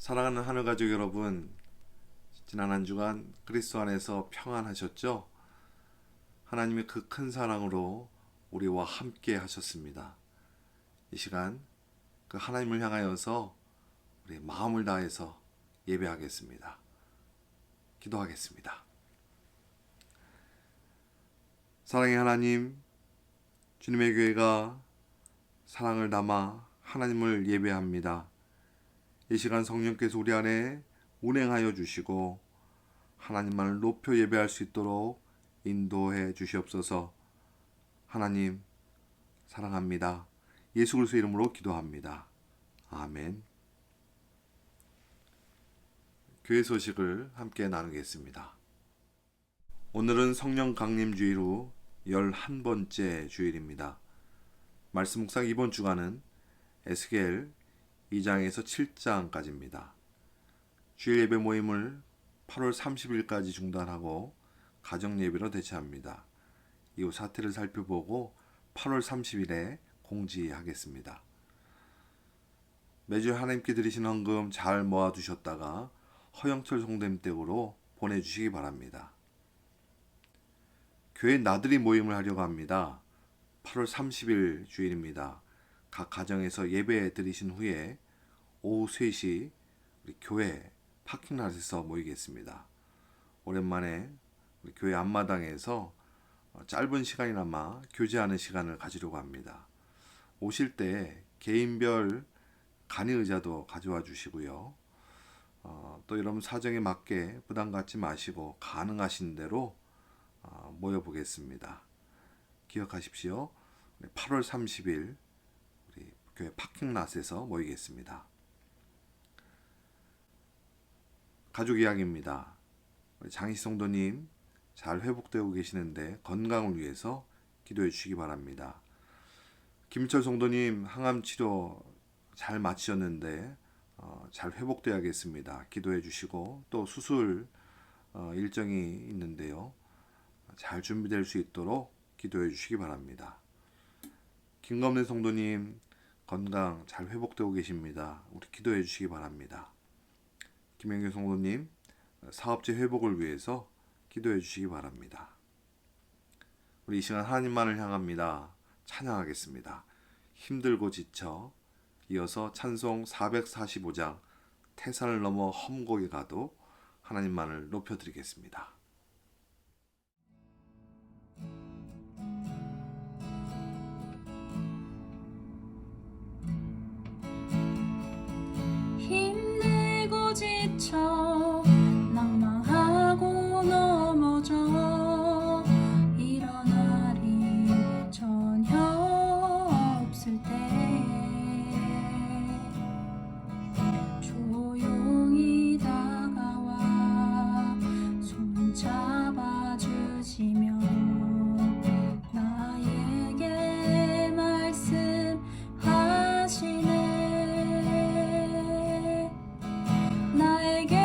사랑하는 하늘가족 여러분, 지난 한 주간 그리스도 안에서 평안하셨죠? 하나님의 그 큰 사랑으로 우리와 함께 하셨습니다. 이 시간 그 하나님을 향하여서 우리 마음을 다해서 예배하겠습니다. 기도하겠습니다. 사랑의 하나님, 주님의 교회가 사랑을 담아 하나님을 예배합니다. 이 시간 성령께서 우리 안에 운행하여 주시고 하나님만을 높여 예배할 수 있도록 인도해 주시옵소서. 하나님 사랑합니다. 예수 그리스도의 이름으로 기도합니다. 아멘. 교회 소식을 함께 나누겠습니다. 오늘은 성령 강림 주일 후 11번째 주일입니다. 말씀 묵상 이번 주간은 에스겔 2장에서 7장까지입니다. 주일 예배 모임을 8월 30일까지 중단하고 가정 예배로 대체합니다. 이후 사태를 살펴보고 8월 30일에 공지하겠습니다. 매주 하나님께 드리신 헌금 잘 모아두셨다가 허영철 성도님 댁으로 보내주시기 바랍니다. 교회 나들이 모임을 하려고 합니다. 8월 30일 주일입니다. 각 가정에서 예배 드리신 후에 오후 3시 우리 교회 파킹랏에서 모이겠습니다. 오랜만에 우리 교회 앞마당에서 짧은 시간이나마 교제하는 시간을 가지려고 합니다. 오실 때 개인별 간이 의자도 가져와 주시고요. 또 여러분 사정에 맞게 부담 갖지 마시고 가능하신 대로 모여보겠습니다. 기억하십시오. 8월 30일 우리 교회 파킹랏에서 모이겠습니다. 가족 이야기입니다. 장희 성도님 잘 회복되고 계시는데 건강을 위해서 기도해 주시기 바랍니다. 김철 성도님 항암 치료 잘 마치셨는데 잘 회복되어야겠습니다. 기도해 주시고 또 수술 일정이 있는데요. 잘 준비될 수 있도록 기도해 주시기 바랍니다. 김검래 성도님 건강 잘 회복되고 계십니다. 우리 기도해 주시기 바랍니다. 김영규 성도님 사업체 회복을 위해서 기도해 주시기 바랍니다. 우리 이 시간 하나님만을 향합니다. 찬양하겠습니다. 힘들고 지쳐. 이어서 찬송 445장 태산을 넘어 험곡에 가도 하나님만을 높여드리겠습니다. 힘들고 지쳐 낭망하고 넘어져 일어나리 전혀 없을 때 조용히 다가와 손 잡아주시며 나에게 말씀하시네. 나에게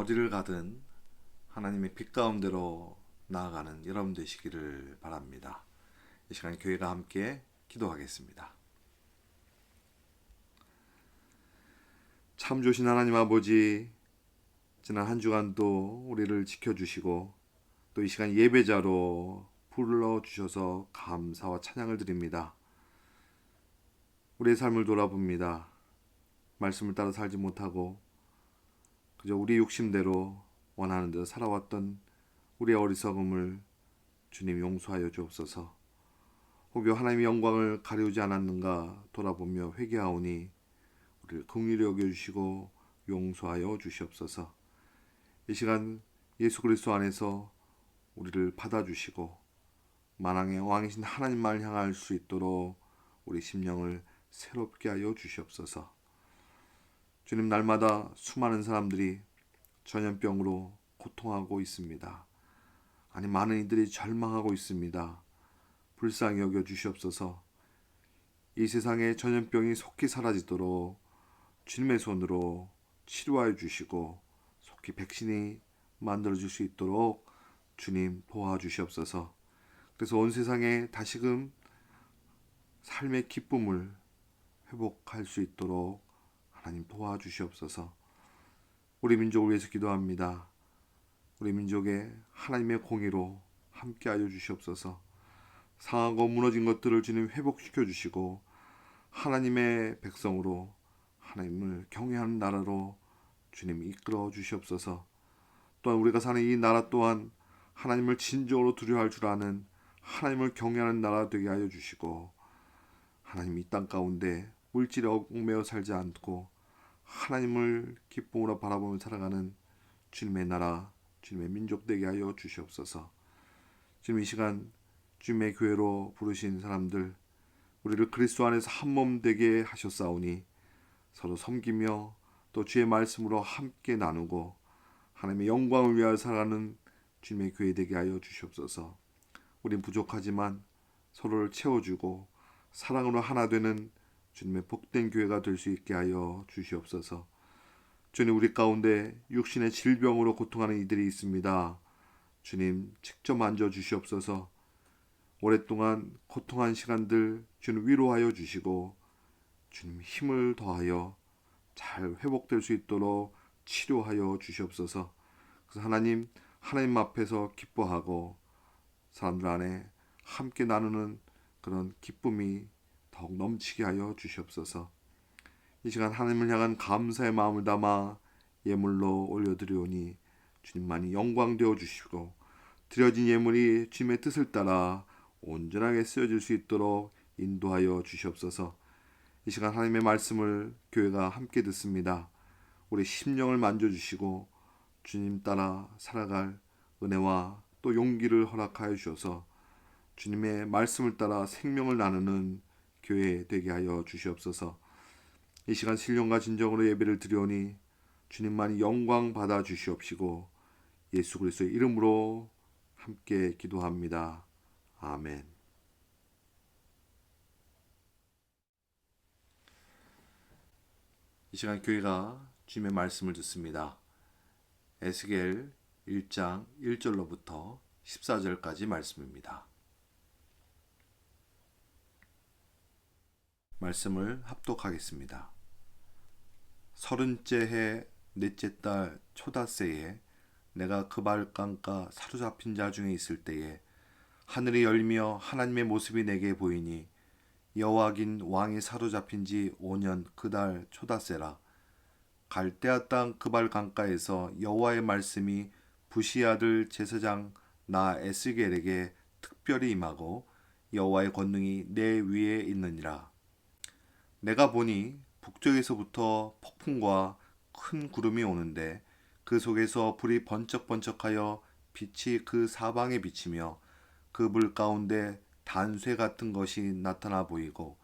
어디를 가든 하나님의 빛 가운데로 나아가는 여러분 되시기를 바랍니다. 이 시간 교회가 함께 기도하겠습니다. 참 좋으신 하나님 아버지, 지난 한 주간도 우리를 지켜주시고 또 이 시간 예배자로 불러주셔서 감사와 찬양을 드립니다. 우리의 삶을 돌아봅니다. 말씀을 따라 살지 못하고 그저 우리 욕심대로 원하는 대로 살아왔던 우리의 어리석음을 주님 용서하여 주옵소서. 혹여 하나님의 영광을 가리우지 않았는가 돌아보며 회개하오니 우리를 긍휼히 여겨주시고 용서하여 주시옵소서. 이 시간 예수 그리스도 안에서 우리를 받아주시고 만왕의 왕이신 하나님만을 향할 수 있도록 우리 심령을 새롭게 하여 주시옵소서. 주님, 날마다 수많은 사람들이 전염병으로 고통하고 있습니다. 아니, 많은 이들이 절망하고 있습니다. 불쌍히 여겨 주시옵소서. 이 세상에 전염병이 속히 사라지도록 주님의 손으로 치료하여 주시고 속히 백신이 만들어질 수 있도록 주님 도와주시옵소서. 그래서 온 세상에 다시금 삶의 기쁨을 회복할 수 있도록 하나님 도와주시옵소서. 우리 민족을 위해서 기도합니다. 우리 민족의 하나님의 공의로 함께하여 주시옵소서. 상하고 무너진 것들을 주님 회복시켜 주시고 하나님의 백성으로 하나님을 경외하는 나라로 주님 이끌어 주시옵소서. 또한 우리가 사는 이 나라 또한 하나님을 진정으로 두려워할 줄 아는 하나님을 경외하는 나라 되게 하여 주시고 하나님 이 땅 가운데 물질에 얽매여 살지 않고 하나님을 기쁨으로 바라보며 살아가는 주님의 나라, 주님의 민족 되게 하여 주시옵소서. 지금 이 시간 주님의 교회로 부르신 사람들, 우리를 그리스도 안에서 한 몸 되게 하셨사오니 서로 섬기며 또 주의 말씀으로 함께 나누고 하나님의 영광을 위하여 살아가는 주님의 교회 되게 하여 주시옵소서. 우린 부족하지만 서로를 채워주고 사랑으로 하나 되는 주님의 복된 교회가 될 수 있게 하여 주시옵소서. 주님, 우리 가운데 육신의 질병으로 고통하는 이들이 있습니다. 주님, 직접 만져 주시옵소서. 오랫동안 고통한 시간들 주님 위로하여 주시고 주님 힘을 더하여 잘 회복될 수 있도록 치료하여 주시옵소서. 그래서 하나님 앞에서 기뻐하고 사람들 안에 함께 나누는 그런 기쁨이 더욱 넘치게 하여 주시옵소서. 이 시간 하나님을 향한 감사의 마음을 담아 예물로 올려드리오니 주님만이 영광되어 주시고 드려진 예물이 주님의 뜻을 따라 온전하게 쓰여질 수 있도록 인도하여 주시옵소서. 이 시간 하나님의 말씀을 교회가 함께 듣습니다. 우리 심령을 만져주시고 주님 따라 살아갈 은혜와 또 용기를 허락하여 주셔서 주님의 말씀을 따라 생명을 나누는 교회 되게 하여 주시옵소서. 이 시간 신령과 진정으로 예배를 드리오니 주님만이 영광 받아 주시옵시고 예수 그리스도의 이름으로 함께 기도합니다. 아멘. 이 시간 교회가 주님의 말씀을 듣습니다. 에스겔 1장 1절로부터 14절까지 말씀입니다. 말씀을 합독하겠습니다. 30째 해 넷째 달 초닷새에 내가 그발강가 사로잡힌 자 중에 있을 때에 하늘이 열며 하나님의 모습이 내게 보이니 여호와긴 왕이 사로잡힌 지 5년 그달 초닷새라. 갈대아 땅 그발강가에서 여호와의 말씀이 부시 아들 제사장 나 에스겔에게 특별히 임하고 여호와의 권능이 내 위에 있느니라. 내가 보니 북쪽에서부터 폭풍과 큰 구름이 오는데 그 속에서 불이 번쩍번쩍하여 빛이 그 사방에 비치며 그 불 가운데 단쇠 같은 것이 나타나 보이고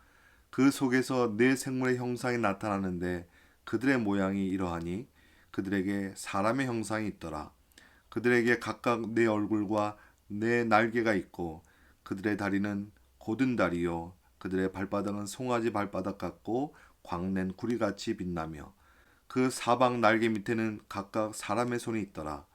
그 속에서 네 생물의 형상이 나타나는데 그들의 모양이 이러하니 그들에게 사람의 형상이 있더라. 그들에게 각각 네 얼굴과 네 날개가 있고 그들의 다리는 곧은 다리요 그들의 발바닥은 송아지 발바닥 같고 광낸 구리같이 빛나며 그 사방 날개 밑에는 각각 사람의 손이 있더라.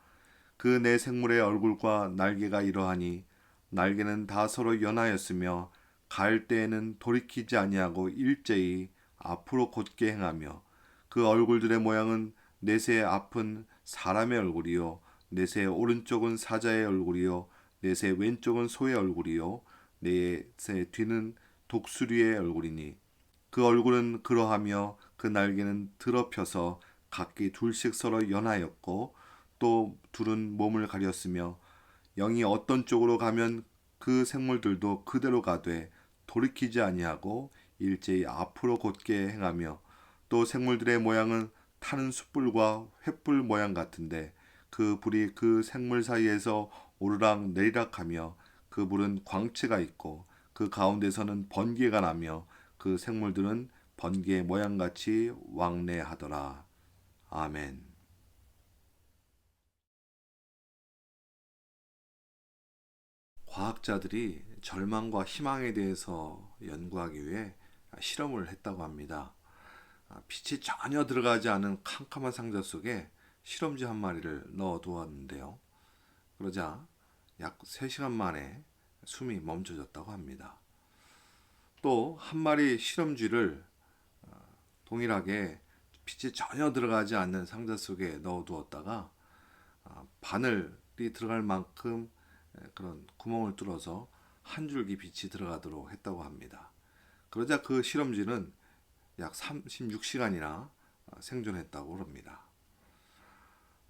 그 네 생물의 얼굴과 날개가 이러하니 날개는 다 서로 연하였으며 갈 때에는 돌이키지 아니하고 일제히 앞으로 곧게 행하며 그 얼굴들의 모양은 넷의 앞은 사람의 얼굴이요 넷의 오른쪽은 사자의 얼굴이요 넷의 왼쪽은 소의 얼굴이요 넷의 뒤는 독수리의 얼굴이니 그 얼굴은 그러하며 그 날개는 드러펴서 각기 둘씩 서로 연하였고 또 둘은 몸을 가렸으며 영이 어떤 쪽으로 가면 그 생물들도 그대로 가되 돌이키지 아니하고 일제히 앞으로 곧게 행하며 또 생물들의 모양은 타는 숯불과 횃불 모양 같은데 그 불이 그 생물 사이에서 오르락 내리락하며 그 불은 광채가 있고 그 가운데서는 번개가 나며 그 생물들은 번개 모양같이 왕래하더라. 아멘. 과학자들이 절망과 희망에 대해서 연구하기 위해 실험을 했다고 합니다. 빛이 전혀 들어가지 않은 캄캄한 상자 속에 실험쥐 한 마리를 넣어 두었는데요. 그러자 약 3시간 만에 숨이 멈춰졌다고 합니다. 또 한 마리 실험쥐를 동일하게 빛이 전혀 들어가지 않는 상자 속에 넣어 두었다가 바늘이 들어갈 만큼 그런 구멍을 뚫어서 한 줄기 빛이 들어가도록 했다고 합니다. 그러자 그 실험쥐는 약 36시간이나 생존했다고 합니다.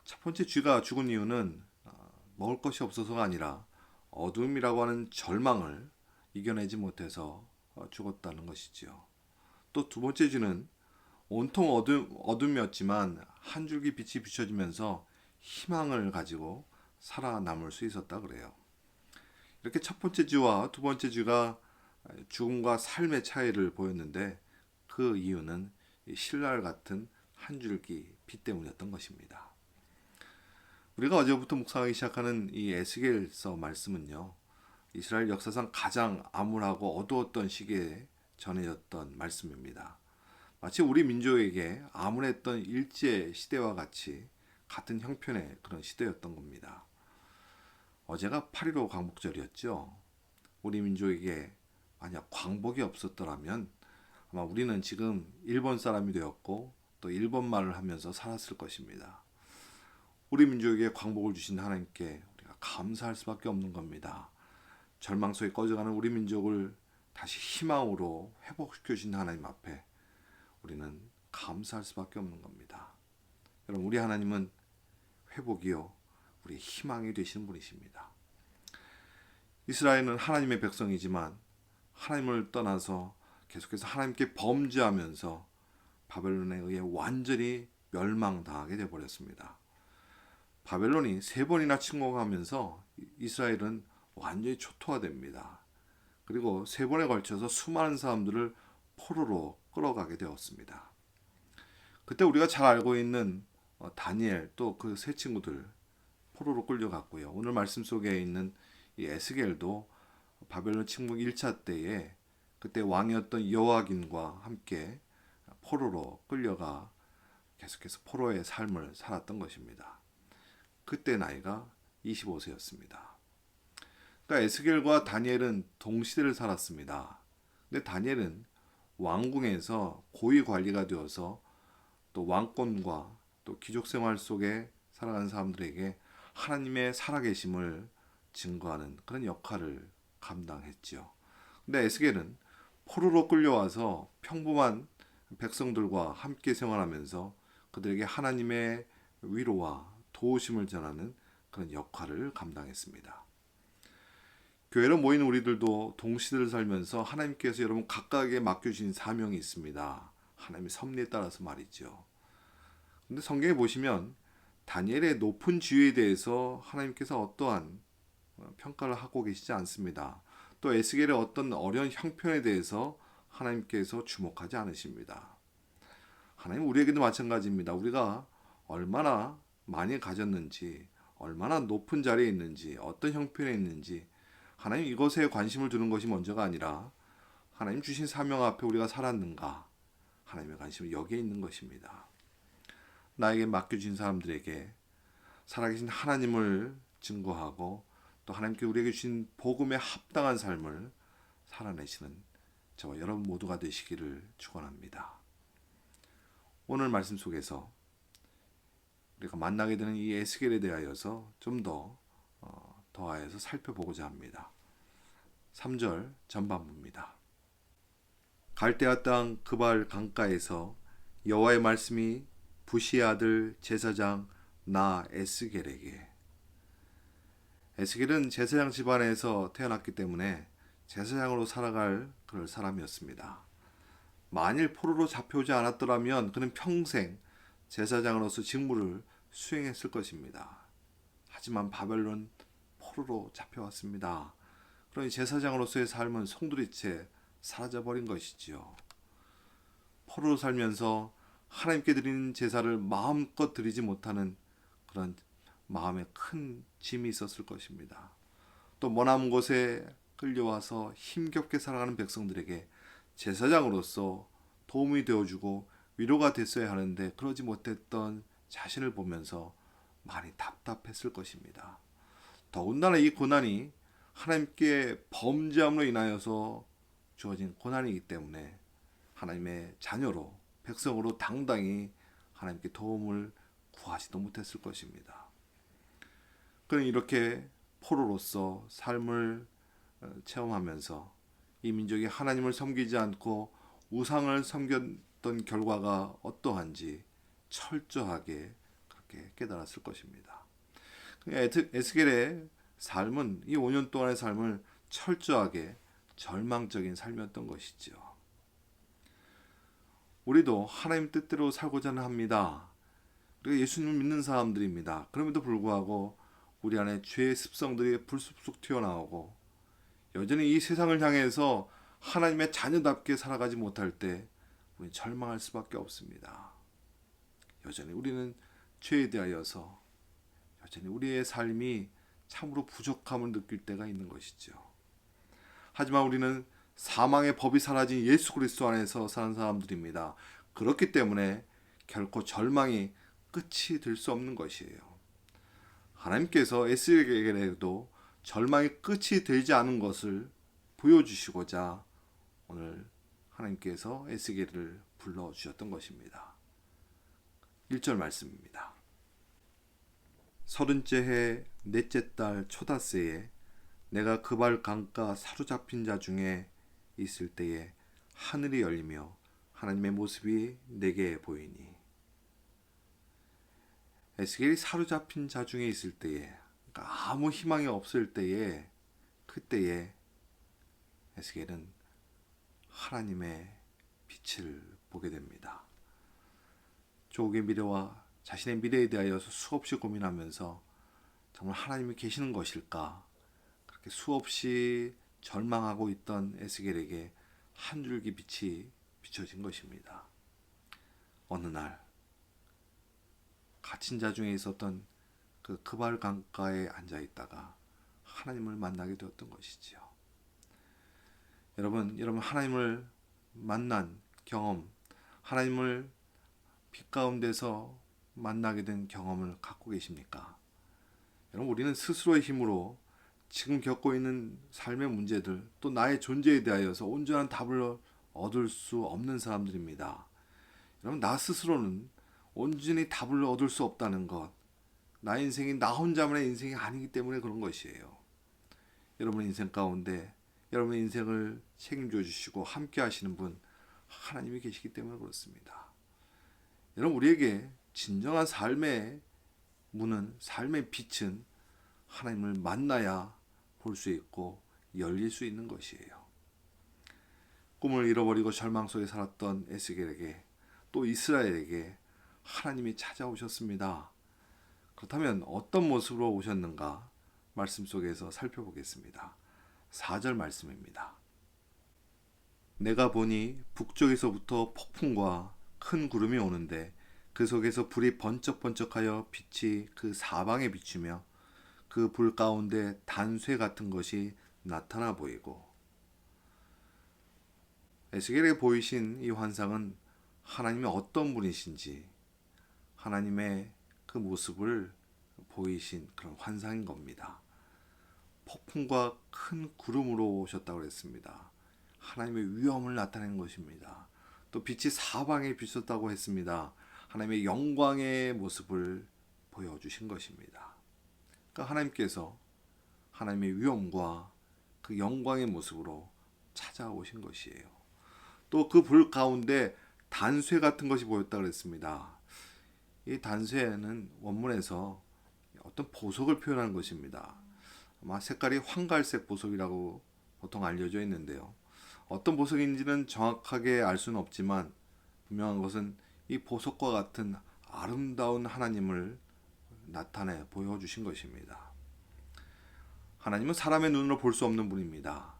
첫 번째 쥐가 죽은 이유는 먹을 것이 없어서가 아니라 어둠이라고 하는 절망을 이겨내지 못해서 죽었다는 것이지요. 또 두 번째 쥐는 온통 어둠이었지만 한 줄기 빛이 비춰지면서 희망을 가지고 살아남을 수 있었다 그래요. 이렇게 첫 번째 쥐와 두 번째 쥐가 죽음과 삶의 차이를 보였는데 그 이유는 신랄 같은 한 줄기 빛 때문이었던 것입니다. 우리가 어제부터 묵상하기 시작하는 이 에스겔서 말씀은요, 이스라엘 역사상 가장 암울하고 어두웠던 시기에 전해졌던 말씀입니다. 마치 우리 민족에게 암울했던 일제 시대와 같이 같은 형편의 그런 시대였던 겁니다. 어제가 8.15 광복절이었죠. 우리 민족에게 만약 광복이 없었더라면 아마 우리는 지금 일본 사람이 되었고 또 일본 말을 하면서 살았을 것입니다. 우리 민족에게 광복을 주신 하나님께 우리가 감사할 수밖에 없는 겁니다. 절망 속에 꺼져가는 우리 민족을 다시 희망으로 회복시켜 주신 하나님 앞에 우리는 감사할 수밖에 없는 겁니다. 여러분, 우리 하나님은 회복이요 우리의 희망이 되시는 분이십니다. 이스라엘은 하나님의 백성이지만 하나님을 떠나서 계속해서 하나님께 범죄하면서 바벨론에 의해 완전히 멸망당하게 되어버렸습니다. 바벨론이 3번이나 침공하면서 이스라엘은 완전히 초토화됩니다. 그리고 3번에 걸쳐서 수많은 사람들을 포로로 끌어가게 되었습니다. 그때 우리가 잘 알고 있는 다니엘 또 그 세 친구들 포로로 끌려갔고요. 오늘 말씀 속에 있는 이 에스겔도 바벨론 침공 1차 때에 그때 왕이었던 여호야긴과 함께 포로로 끌려가 계속해서 포로의 삶을 살았던 것입니다. 그때 나이가 25세였습니다. 그러니까 에스겔과 다니엘은 동시대를 살았습니다. 근데 다니엘은 왕궁에서 고위 관리가 되어서 또 왕권과 또 귀족 생활 속에 살아가는 사람들에게 하나님의 살아계심을 증거하는 그런 역할을 감당했지요. 근데 에스겔은 포로로 끌려와서 평범한 백성들과 함께 생활하면서 그들에게 하나님의 위로와 도우심을 전하는 그런 역할을 감당했습니다. 교회로 모인 우리들도 동시대를 살면서 하나님께서 여러분 각각에게 맡겨주신 사명이 있습니다. 하나님의 섭리에 따라서 말이죠. 근데 성경에 보시면 다니엘의 높은 지위에 대해서 하나님께서 어떠한 평가를 하고 계시지 않습니다. 또 에스겔의 어떤 어려운 형편에 대해서 하나님께서 주목하지 않으십니다. 하나님 우리에게도 마찬가지입니다. 우리가 얼마나 많이 가졌는지, 얼마나 높은 자리에 있는지, 어떤 형편에 있는지 하나님 이것에 관심을 두는 것이 먼저가 아니라 하나님 주신 사명 앞에 우리가 살았는가 하나님의 관심은 여기에 있는 것입니다. 나에게 맡겨진 사람들에게 살아계신 하나님을 증거하고 또 하나님께 우리에게 주신 복음에 합당한 삶을 살아내시는 저와 여러분 모두가 되시기를 축원합니다. 오늘 말씀 속에서 우리가 만나게 되는 이 에스겔에 대하여서 좀 더 더하여서 살펴보고자 합니다. 3절 전반부입니다. 갈대아 땅 그발 강가에서 여호와의 말씀이 부시의 아들 제사장 나 에스겔에게. 에스겔은 제사장 집안에서 태어났기 때문에 제사장으로 살아갈 그럴 사람이었습니다. 만일 포로로 잡혀오지 않았더라면 그는 평생 제사장으로서 직무를 수행했을 것입니다. 하지만 바벨론 포로로 잡혀왔습니다. 그러니 제사장으로서의 삶은 송두리째 사라져버린 것이지요. 포로로 살면서 하나님께 드리는 제사를 마음껏 드리지 못하는 그런 마음에 큰 짐이 있었을 것입니다. 또 머나먼 곳에 끌려와서 힘겹게 살아가는 백성들에게 제사장으로서 도움이 되어주고 위로가 됐어야 하는데 그러지 못했던 자신을 보면서 많이 답답했을 것입니다. 더군다나 이 고난이 하나님께 범죄함으로 인하여서 주어진 고난이기 때문에 하나님의 자녀로 백성으로 당당히 하나님께 도움을 구하지도 못했을 것입니다. 그는 이렇게 포로로서 삶을 체험하면서 이 민족이 하나님을 섬기지 않고 우상을 섬겼던 결과가 어떠한지 철저하게 그렇게 깨달았을 것입니다. 에스겔의 삶은 이 5년 동안의 삶을 철저하게 절망적인 삶이었던 것이죠. 우리도 하나님 뜻대로 살고자 합니다. 우리가 예수님을 믿는 사람들입니다. 그럼에도 불구하고 우리 안에 죄의 습성들이 불쑥 튀어나오고 여전히 이 세상을 향해서 하나님의 자녀답게 살아가지 못할 때 우리는 절망할 수밖에 없습니다. 여전히 우리는 죄에 대하여서 여전히 우리의 삶이 참으로 부족함을 느낄 때가 있는 것이죠. 하지만 우리는 사망의 법이 사라진 예수 그리스도 안에서 사는 사람들입니다. 그렇기 때문에 결코 절망이 끝이 될 수 없는 것이에요. 하나님께서 에스겔에게도 절망이 끝이 되지 않은 것을 보여주시고자 오늘 하나님께서 에스겔을 불러주셨던 것입니다. 1절 말씀입니다. 30째 해 넷째 달 초닷새에 내가 그발 강가 사로잡힌 자 중에 있을 때에 하늘이 열리며 하나님의 모습이 내게 보이니. 에스겔이 사로잡힌 자 중에 있을 때에, 그러니까 아무 희망이 없을 때에, 그때에 에스겔은 하나님의 빛을 보게 됩니다. 조국의 미래와 자신의 미래에 대하여서 수없이 고민하면서 정말 하나님이 계시는 것일까, 그렇게 수없이 절망하고 있던 에스겔에게 한 줄기 빛이 비춰진 것입니다. 어느 날 갇힌 자 중에 있었던 그 그발 강가에 앉아 있다가 하나님을 만나게 되었던 것이지요. 여러분 하나님을 만난 경험, 하나님을 빛 가운데서 만나게 된 경험을 갖고 계십니까? 여러분, 우리는 스스로의 힘으로 지금 겪고 있는 삶의 문제들, 또 나의 존재에 대하여서 온전한 답을 얻을 수 없는 사람들입니다. 여러분, 나 스스로는 온전히 답을 얻을 수 없다는 것, 나의 인생이 나 혼자만의 인생이 아니기 때문에 그런 것이에요. 여러분의 인생 가운데 여러분의 인생을 책임져 주시고 함께 하시는 분, 하나님이 계시기 때문에 그렇습니다. 여러분, 우리에게 진정한 삶의 문은, 삶의 빛은 하나님을 만나야 볼 수 있고 열릴 수 있는 것이에요. 꿈을 잃어버리고 절망 속에 살았던 에스겔에게, 또 이스라엘에게 하나님이 찾아오셨습니다. 그렇다면 어떤 모습으로 오셨는가 말씀 속에서 살펴보겠습니다. 4절 말씀입니다. 내가 보니 북쪽에서부터 폭풍과 큰 구름이 오는데 그 속에서 불이 번쩍번쩍하여 빛이 그 사방에 비추며 그 불 가운데 단쇠 같은 것이 나타나 보이고. 에스겔에게 보이신 이 환상은 하나님이 어떤 분이신지, 하나님의 그 모습을 보이신 그런 환상인 겁니다. 폭풍과 큰 구름으로 오셨다고 했습니다. 하나님의 위엄을 나타낸 것입니다. 또 빛이 사방에 비쳤다고 했습니다. 하나님의 영광의 모습을 보여주신 것입니다. 그러니까 하나님께서 하나님의 위엄과 그 영광의 모습으로 찾아오신 것이에요. 또 그 불 가운데 단쇠 같은 것이 보였다고 했습니다. 이 단쇠는 원문에서 어떤 보석을 표현하는 것입니다. 아마 색깔이 황갈색 보석이라고 보통 알려져 있는데요. 어떤 보석인지는 정확하게 알 수는 없지만 분명한 것은 이 보석과 같은 아름다운 하나님을 나타내 보여주신 것입니다. 하나님은 사람의 눈으로 볼 수 없는 분입니다.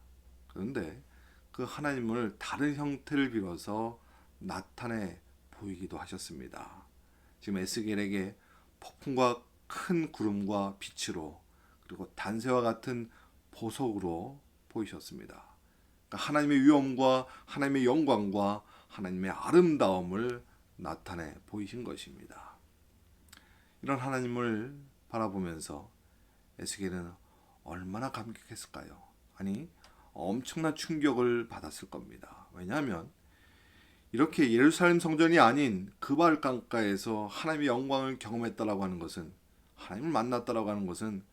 그런데 그 하나님을 다른 형태를 빌어서 나타내 보이기도 하셨습니다. 지금 에스겔에게 폭풍과 큰 구름과 빛으로 그리고 단새와 같은 보석으로 보이셨습니다. 그러니까 하나님의 위엄과 하나님의 영광과 하나님의 아름다움을 나타내 보이신 것입니다. 이런 하나님을 바라보면서 에스겔은 얼마나 감격했을까요? 아니, 엄청난 충격을 받았을 겁니다. 왜냐하면 이렇게 예루살렘 성전이 아닌 그발 강가에서 하나님의 영광을 경험했다라고 하는 것은, 하나님을 만났다라고 하는 것은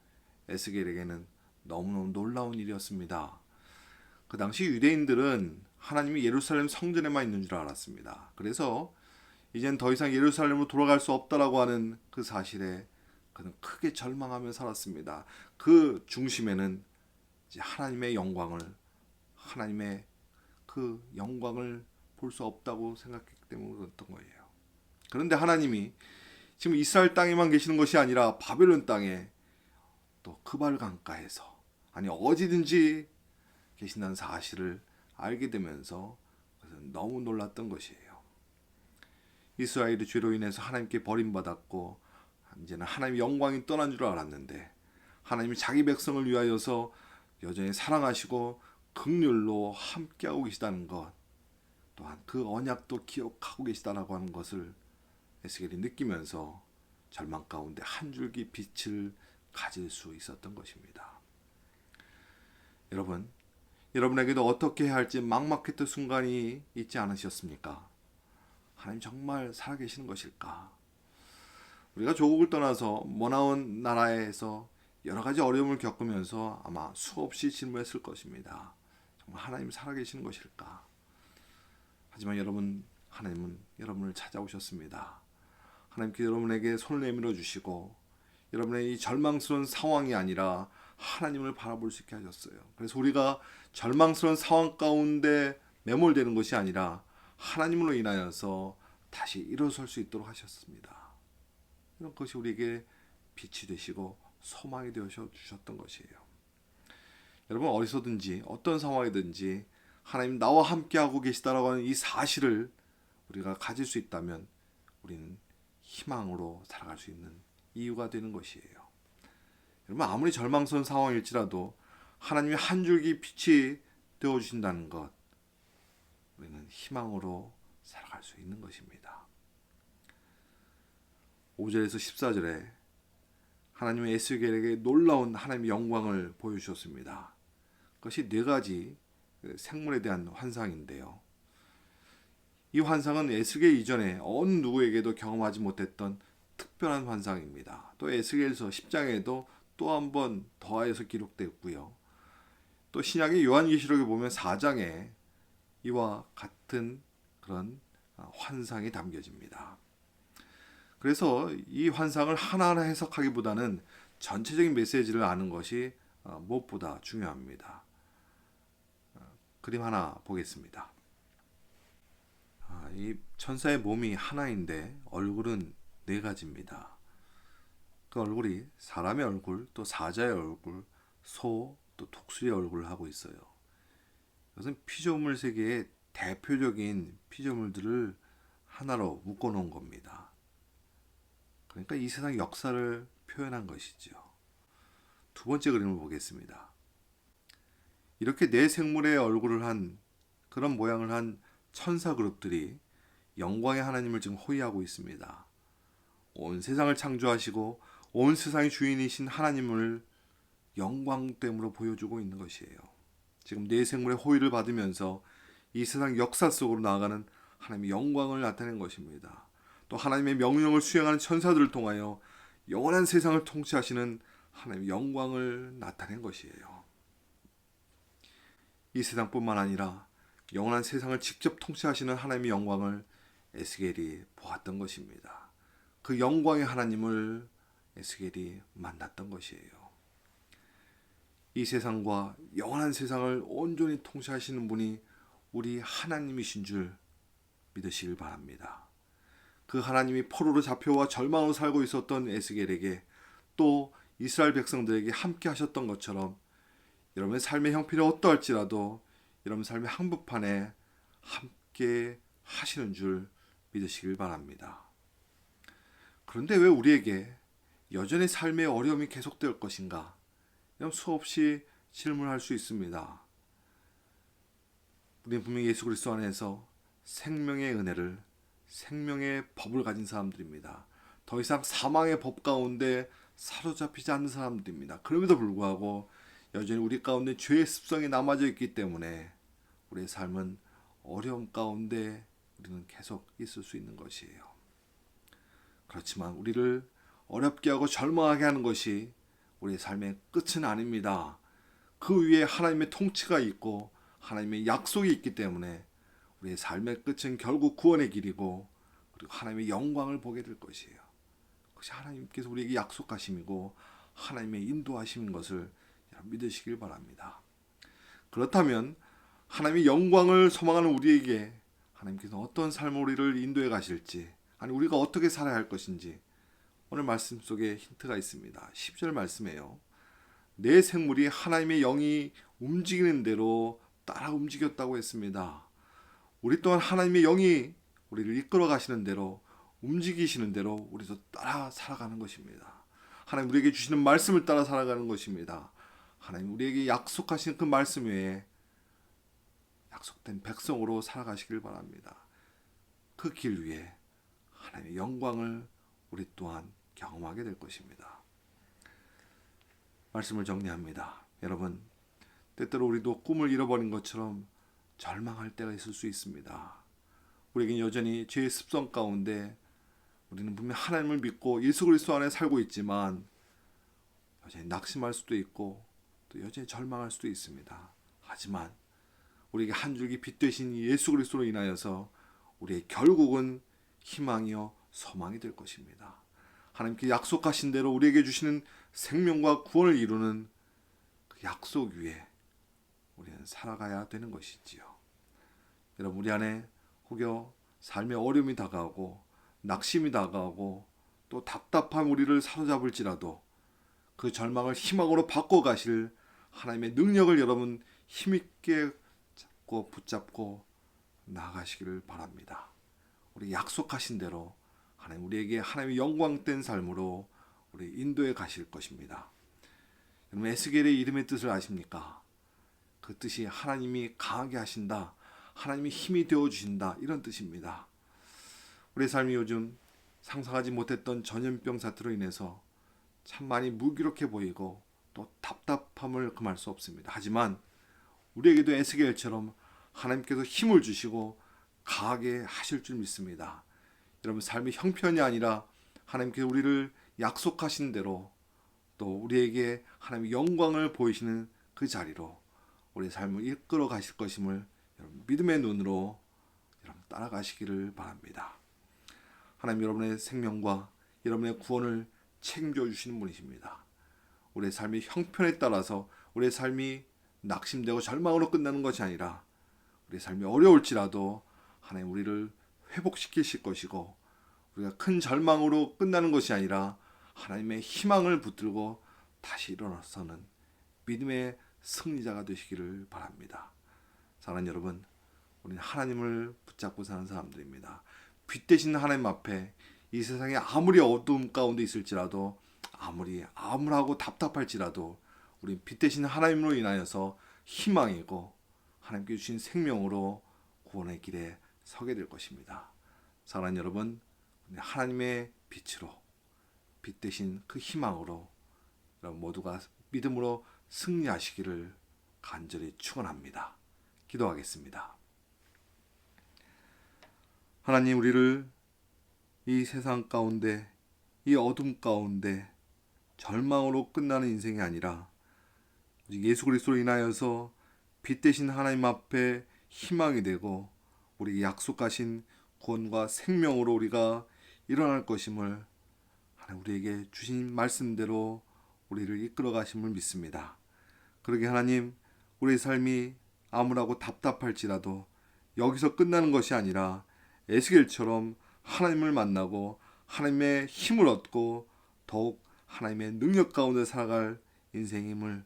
에스겔에게는 너무너무 놀라운 일이었습니다. 그 당시 유대인들은 하나님이 예루살렘 성전에만 있는 줄 알았습니다. 그래서 이젠 더 이상 예루살렘으로 돌아갈 수 없다라고 하는 그 사실에 그는 크게 절망하며 살았습니다. 그 중심에는 이제 하나님의 영광을, 하나님의 그 영광을 볼 수 없다고 생각했기 때문에 그랬던 거예요. 그런데 하나님이 지금 이스라엘 땅에만 계시는 것이 아니라 바벨론 땅에 또 그발 강가에서, 아니 어디든지 계신다는 사실을 알게 되면서 그것은 너무 놀랐던 것이에요. 이스라엘이 죄로 인해서 하나님께 버림받았고 이제는 하나님의 영광이 떠난 줄 알았는데, 하나님이 자기 백성을 위하여서 여전히 사랑하시고 긍휼로 함께하고 계시다는 것, 또한 그 언약도 기억하고 계시다라고 하는 것을 에스겔이 느끼면서 절망 가운데 한 줄기 빛을 가질 수 있었던 것입니다. 여러분, 여러분에게도 어떻게 해야 할지 막막했던 순간이 있지 않으셨습니까? 하나님 정말 살아계시는 것일까? 우리가 조국을 떠나서 머나온 나라에서 여러 가지 어려움을 겪으면서 아마 수없이 질문했을 것입니다. 정말 하나님 살아계시는 것일까? 하지만 여러분, 하나님은 여러분을 찾아오셨습니다. 하나님께서 여러분에게 손을 내밀어 주시고 여러분의 이 절망스러운 상황이 아니라 하나님을 바라볼 수 있게 하셨어요. 그래서 우리가 절망스러운 상황 가운데 매몰되는 것이 아니라 하나님으로 인하여서 다시 일어설 수 있도록 하셨습니다. 이런 것이 우리에게 빛이 되시고 소망이 되어 주셨던 것이에요. 여러분, 어디서든지 어떤 상황이든지 하나님 나와 함께하고 계시다라고 하는 이 사실을 우리가 가질 수 있다면 우리는 희망으로 살아갈 수 있는 이유가 되는 것이에요. 여러분, 아무리 절망스러운 상황일지라도 하나님이 한 줄기 빛이 되어주신다는 것, 우리는 희망으로 살아갈 수 있는 것입니다. 5절에서 14절에 하나님의 에스겔에게 놀라운 하나님의 영광을 보여주셨습니다. 그것이 네 가지 생물에 대한 환상인데요. 이 환상은 에스겔 이전에 어느 누구에게도 경험하지 못했던 특별한 환상입니다. 또 에스겔서 10장에도 또 한 번 더하여서 기록되었고요. 또 신약의 요한계시록에 보면 4장에 이와 같은 그런 환상이 담겨집니다. 그래서 이 환상을 하나하나 해석하기보다는 전체적인 메시지를 아는 것이 무엇보다 중요합니다. 그림 하나 보겠습니다. 이 천사의 몸이 하나인데 얼굴은 네 가지입니다. 그 얼굴이 사람의 얼굴, 또 사자의 얼굴, 소, 또 독수리의 얼굴을 하고 있어요. 이것은 피조물 세계의 대표적인 피조물들을 하나로 묶어놓은 겁니다. 그러니까 이 세상 역사를 표현한 것이죠. 두 번째 그림을 보겠습니다. 이렇게 네 생물의 얼굴을 한 그런 모양을 한 천사 그룹들이 영광의 하나님을 지금 호위하고 있습니다. 온 세상을 창조하시고 온 세상의 주인이신 하나님을 영광됨으로 보여주고 있는 것이에요. 지금 네 생물의 호의를 받으면서 이 세상 역사 속으로 나아가는 하나님의 영광을 나타낸 것입니다. 또 하나님의 명령을 수행하는 천사들을 통하여 영원한 세상을 통치하시는 하나님의 영광을 나타낸 것이에요. 이 세상뿐만 아니라 영원한 세상을 직접 통치하시는 하나님의 영광을 에스겔이 보았던 것입니다. 그 영광의 하나님을 에스겔이 만났던 것이에요. 이 세상과 영원한 세상을 온전히 통치하시는 분이 우리 하나님이신 줄 믿으시길 바랍니다. 그 하나님이 포로로 잡혀와 절망으로 살고 있었던 에스겔에게 또 이스라엘 백성들에게 함께 하셨던 것처럼 여러분의 삶의 형편이 어떠할지라도 여러분 삶의 한복판에 함께 하시는 줄 믿으시길 바랍니다. 그런데 왜 우리에게 여전히 삶의 어려움이 계속될 것인가? 이런 수없이 질문할 수 있습니다. 우리는 분명히 예수 그리스도 안에서 생명의 은혜를, 생명의 법을 가진 사람들입니다. 더 이상 사망의 법 가운데 사로잡히지 않는 사람들입니다. 그럼에도 불구하고 여전히 우리 가운데 죄의 습성이 남아져 있기 때문에 우리의 삶은 어려움 가운데 우리는 계속 있을 수 있는 것이에요. 그렇지만 우리를 어렵게 하고 절망하게 하는 것이 우리의 삶의 끝은 아닙니다. 그 위에 하나님의 통치가 있고 하나님의 약속이 있기 때문에 우리의 삶의 끝은 결국 구원의 길이고 그리고 하나님의 영광을 보게 될 것이에요. 그것이 하나님께서 우리에게 약속하심이고 하나님의 인도하심인 것을 믿으시길 바랍니다. 그렇다면 하나님의 영광을 소망하는 우리에게 하나님께서 어떤 삶을 우리를 인도해 가실지, 아니 우리가 어떻게 살아야 할 것인지 오늘 말씀 속에 힌트가 있습니다. 10절 말씀이에요. 내 생물이 하나님의 영이 움직이는 대로 따라 움직였다고 했습니다. 우리 또한 하나님의 영이 우리를 이끌어 가시는 대로, 움직이시는 대로 우리도 따라 살아가는 것입니다. 하나님 우리에게 주시는 말씀을 따라 살아가는 것입니다. 하나님 우리에게 약속하신 그 말씀 외에 약속된 백성으로 살아가시길 바랍니다. 그 길 위에 하나님의 영광을 우리 또한 경험하게 될 것입니다. 말씀을 정리합니다. 여러분, 때때로 우리도 꿈을 잃어버린 것처럼 절망할 때가 있을 수 있습니다. 우리에겐 여전히 죄의 습성 가운데 우리는 분명 하나님을 믿고 예수 그리스도 안에 살고 있지만 여전히 낙심할 수도 있고 또 여전히 절망할 수도 있습니다. 하지만 우리에게 한 줄기 빛 되신 예수 그리스도로 인하여서 우리의 결국은 희망이요 소망이 될 것입니다. 하나님께 약속하신 대로 우리에게 주시는 생명과 구원을 이루는 그 약속 위에 우리는 살아가야 되는 것이지요. 여러분, 우리 안에 혹여 삶의 어려움이 다가오고 낙심이 다가오고 또 답답한 우리를 사로잡을지라도 그 절망을 희망으로 바꿔가실 하나님의 능력을 여러분 힘있게 잡고 붙잡고 나아가시기를 바랍니다. 우리 약속하신 대로 하나님 우리에게 하나님의 영광된 삶으로 우리 인도해 가실 것입니다. 여러분, 에스겔의 이름의 뜻을 아십니까? 그 뜻이 하나님이 강하게 하신다, 하나님이 힘이 되어 주신다, 이런 뜻입니다. 우리 삶이 요즘 상상하지 못했던 전염병 사태로 인해서 참 많이 무기력해 보이고 또 답답함을 금할 수 없습니다. 하지만 우리에게도 에스겔처럼 하나님께서 힘을 주시고 강하게 하실 줄 믿습니다. 여러분, 삶의 형편이 아니라 하나님께서 우리를 약속하신 대로 또 우리에게 하나님의 영광을 보이시는 그 자리로 우리의 삶을 이끌어 가실 것임을 여러분 믿음의 눈으로 여러분 따라가시기를 바랍니다. 하나님 여러분의 생명과 여러분의 구원을 책임져 주시는 분이십니다. 우리의 삶의 형편에 따라서 우리의 삶이 낙심되고 절망으로 끝나는 것이 아니라 우리의 삶이 어려울지라도 하나님 우리를 회복시키실 것이고 우리가 큰 절망으로 끝나는 것이 아니라 하나님의 희망을 붙들고 다시 일어나서는 믿음의 승리자가 되시기를 바랍니다. 사랑하는 여러분, 우리는 하나님을 붙잡고 사는 사람들입니다. 빛 되신 하나님 앞에 이 세상에 아무리 어두움 가운데 있을지라도 아무리 암울하고 답답할지라도 우리는 빛 되신 하나님으로 인하여서 희망이고 하나님께 주신 생명으로 구원의 길에 서게 될 것입니다. 사랑하는 여러분, 하나님의 빛으로 빛 대신 그 희망으로 여러분 모두가 믿음으로 승리하시기를 간절히 축원합니다. 기도하겠습니다. 하나님, 우리를 이 세상 가운데, 이 어둠 가운데 절망으로 끝나는 인생이 아니라 예수 그리스도로 인하여서 빛 대신 하나님 앞에 희망이 되고 우리에게 약속하신 구원과 생명으로 우리가 일어날 것임을 하나님 우리에게 주신 말씀대로 우리를 이끌어 가심을 믿습니다. 그러게 하나님, 우리의 삶이 암울하고 답답할지라도 여기서 끝나는 것이 아니라 에스겔처럼 하나님을 만나고 하나님의 힘을 얻고 더욱 하나님의 능력 가운데 살아갈 인생임을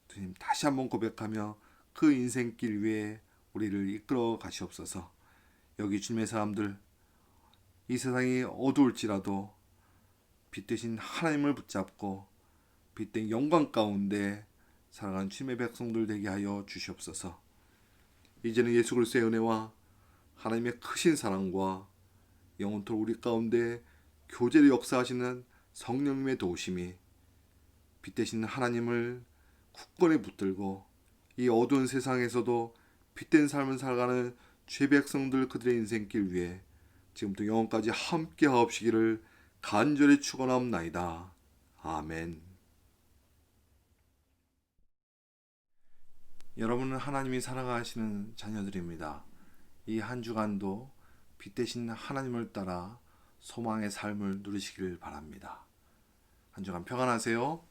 주님 다시 한번 고백하며 그 인생길 위에 우리를 이끌어 가시옵소서. 여기 주님의 사람들, 이 세상이 어두울지라도 빛 대신 하나님을 붙잡고 빛된 영광 가운데 살아가는 주님의 백성들 되게 하여 주시옵소서. 이제는 예수 그리스도의 은혜와 하나님의 크신 사랑과 영원토록 우리 가운데 교제로 역사하시는 성령님의 도우심이 빛 대신 하나님을 굳건히 붙들고 이 어두운 세상에서도 빛된 삶을 살아가는 죄 백성들 그들의 인생길 위에 지금부터 영원까지 함께 하옵시기를 간절히 축원하옵나이다. 아멘. 여러분은 하나님이 사랑하시는 자녀들입니다. 이 한 주간도 빛 대신 하나님을 따라 소망의 삶을 누리시길 바랍니다. 한 주간 평안하세요.